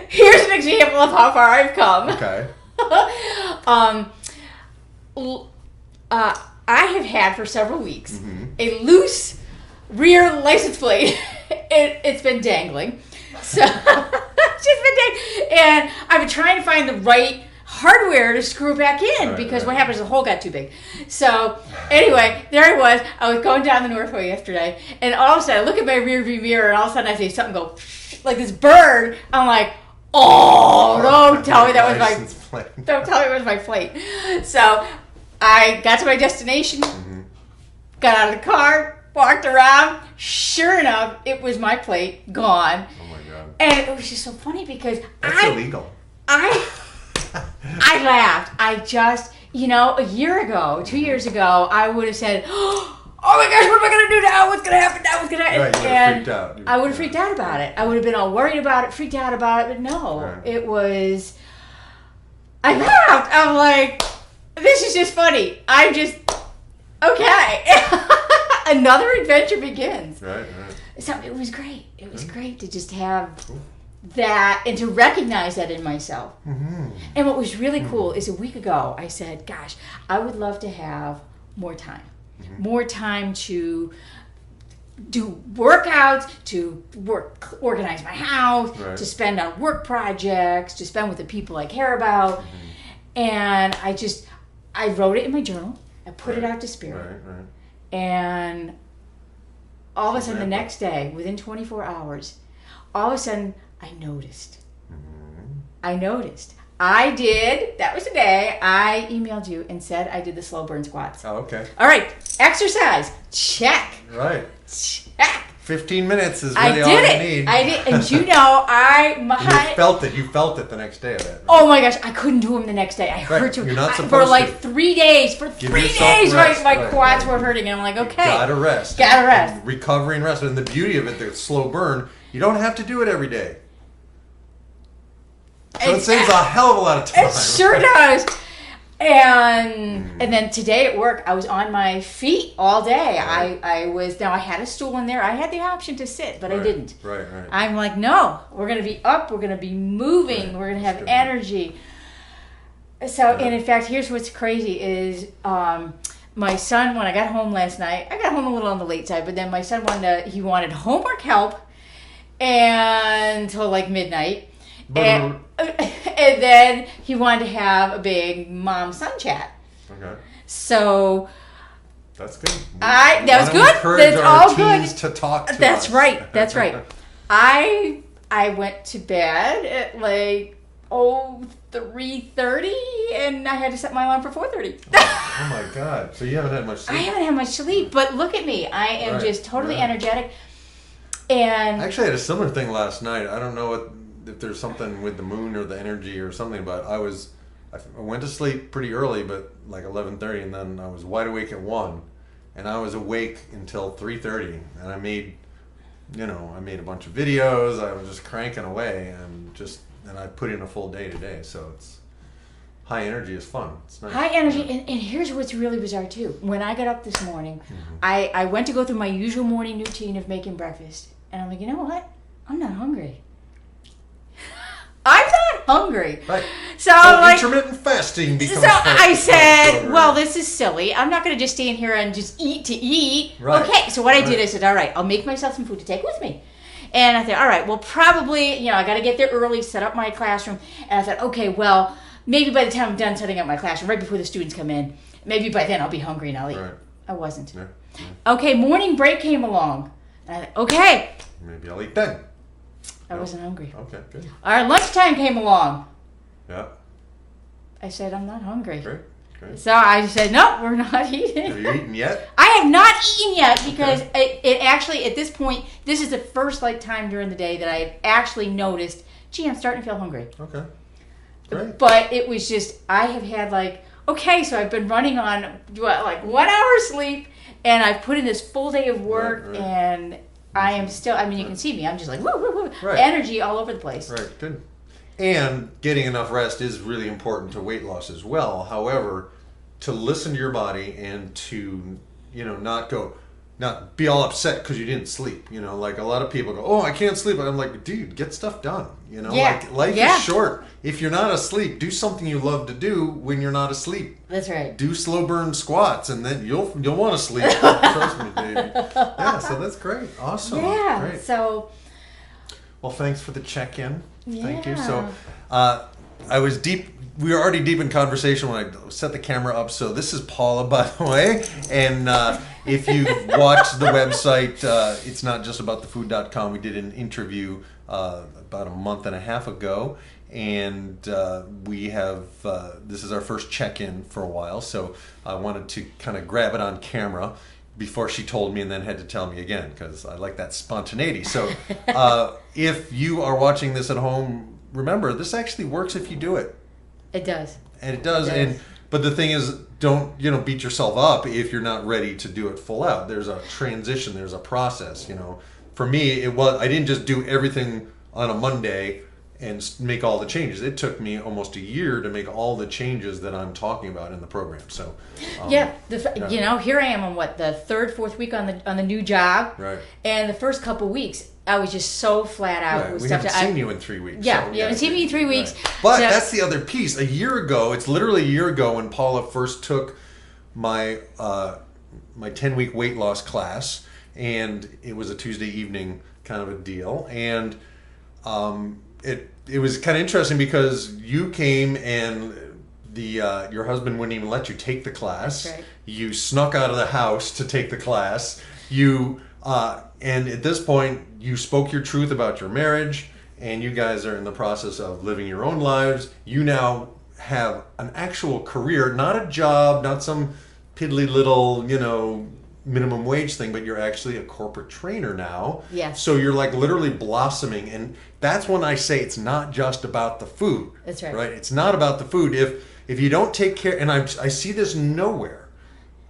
Here's an example of how far I've come. Okay. I have had for several weeks a loose rear license plate. It's been dangling. So it's just been dangling. And I've been trying to find the right hardware to screw it back in because what happens is the hole got too big. So anyway, there I was. I was going down the Northway yesterday, and all of a sudden I look at my rear view mirror, and all of a sudden I see something go like this bird. I'm like, oh, don't tell me that was my don't tell me it was my plate. So I got to my destination, got out of the car, walked around. Sure enough, it was my plate gone. Oh my god! And it was just so funny because that's illegal. I laughed. I just, a year ago, 2 years ago, I would have said, oh my gosh, what am I going to do now? What's going to happen now? What's going to happen? Right, you would have freaked out. I would have freaked out about it. I would have been all worried about it, freaked out about it. But no, it was, I laughed. I'm like, this is just funny. I'm just, okay. Another adventure begins. Right. So it was great. It was great to just have that and to recognize that in myself. And what was really cool is a week ago I said, gosh, I would love to have more time. More time to do workouts, to organize my house, to spend on work projects, to spend with the people I care about. And I wrote it in my journal. I put it out to spirit. And all of a sudden the next day, within 24 hours, all of a sudden I noticed. I did, that was the day, I emailed you and said I did the slow burn squats. Oh, okay. All right, exercise, check. Right. Check. 15 minutes is really all you need. I did, and you felt it the next day, I bet. Oh my gosh, I couldn't do them the next day. I hurt You're not supposed for like to. 3 days. For Give 3 yourself days, rest. my quads were hurting, and I'm like, okay. You gotta rest. And recovery and rest. And the beauty of it, the slow burn, you don't have to do it every day. So it saves a hell of a lot of time. It sure does. And then today at work, I was on my feet all day. Now I had a stool in there. I had the option to sit, but I didn't. Right. I'm like, no, we're going to be up. We're going to be moving. We're going to have energy. So, and in fact, here's what's crazy is my son, when I got home last night, I got home a little on the late side, but then my son wanted homework help until like midnight. And then he wanted to have a big mom-son chat. Okay. So that's good. That was good. That's all good. To talk to That's us. right. That's right. I went to bed at like 3:30, and I had to set my alarm for 4:30. Oh my God! So you haven't had much sleep. I haven't had much sleep, but look at me. I am just totally energetic. And I actually had a similar thing last night. I don't know if there's something with the moon or the energy or something, but I went to sleep pretty early, but like 11:30, and then I was wide awake at 1, and I was awake until 3:30, and I made a bunch of videos. I was just cranking away, and I put in a full day today, so it's high energy is fun. It's nice. High energy, and here's what's really bizarre too. When I got up this morning, I went to go through my usual morning routine of making breakfast, and I'm like, you know what? I'm not hungry. I'm not hungry. Right. So like, intermittent fasting becomes so I said, well, this is silly. I'm not going to just stand here and just eat to eat. Right. Okay, so what I did, I said, all right, I'll make myself some food to take with me. And I said, all right, well, probably, I got to get there early, set up my classroom. And I thought, okay, well, maybe by the time I'm done setting up my classroom, right before the students come in, maybe by then I'll be hungry and I'll eat. Right. I wasn't. Yeah. Okay, morning break came along. And I thought, okay. Maybe I'll eat then. I wasn't hungry. Okay, good. All right, lunchtime came along. Yeah. I said, I'm not hungry. Great. So I said, no, we're not eating. Have you eaten yet? I have not eaten yet because it actually, at this point, this is the first time during the day that I've actually noticed, gee, I'm starting to feel hungry. Okay. Great. But it was just, I have had so I've been running on 1 hour sleep, and I've put in this full day of work, and I am still, you can see me, I'm just like, woo, woo, woo, energy all over the place. Right, good. And getting enough rest is really important to weight loss as well. However, to listen to your body and to, not go, not be all upset because you didn't sleep. You know, like a lot of people go, "Oh, I can't sleep." I'm like, dude, get stuff done. You know, Yeah. like life is short. If you're not asleep, do something you love to do when you're not asleep. That's right. Do slow burn squats, and then you'll want to sleep. Trust me, baby. Yeah, so that's great. Awesome. Yeah. Great. So. Well, thanks for the check-in. Yeah. Thank you. So, I was deep. We were already deep in conversation when I set the camera up. So this is Paula, by the way. And if you've watched the website, it's not just about thefood.com. We did an interview about a month and a half ago. And we have, this is our first check-in for a while. So I wanted to kind of grab it on camera before she told me and then had to tell me again, because I like that spontaneity. So if you are watching this at home, remember, this actually works if you do it. It does. And it does. But the thing is, don't beat yourself up if you're not ready to do it full out. There's a transition. There's a process. For me, I didn't just do everything on a Monday and make all the changes. It took me almost a year to make all the changes that I'm talking about in the program. So here I am on the fourth week on the new job. Right. And the first couple weeks, I was just so flat out. Right. With we stuff haven't seen you in 3 weeks. Yeah, you haven't seen me in 3 weeks. Right. But that's the other piece. A year ago, it's literally a year ago when Paula first took my 10-week weight loss class, and it was a Tuesday evening kind of a deal. And it was kind of interesting because you came and your husband wouldn't even let you take the class. That's right. You snuck out of the house to take the class. And at this point, you spoke your truth about your marriage, and you guys are in the process of living your own lives. You now have an actual career, not a job, not some piddly little, minimum wage thing, but you're actually a corporate trainer now. Yes. So you're like literally blossoming, and that's when I say it's not just about the food. That's right. Right? It's not about the food. If you don't take care, and I see this nowhere,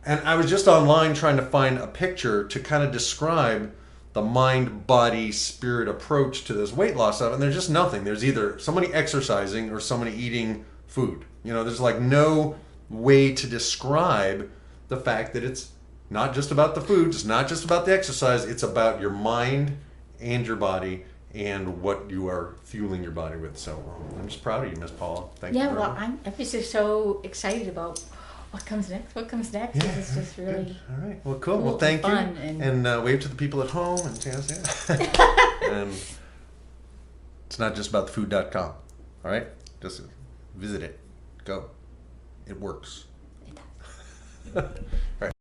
and I was just online trying to find a picture to kind of describe the mind, body, spirit approach to this weight loss stuff, and there's just nothing. There's either somebody exercising or somebody eating food. There's like no way to describe the fact that it's not just about the food, it's not just about the exercise, it's about your mind and your body and what you are fueling your body with. So I'm just proud of you, Miss Paula. Thank you very much. I'm just so excited about what comes next. Yeah, It's just really good. All right. Well, cool. Well, thank you. And wave to the people at home. And and it's not just about thefood.com. All right? Just visit it. Go. It works. It does. All right.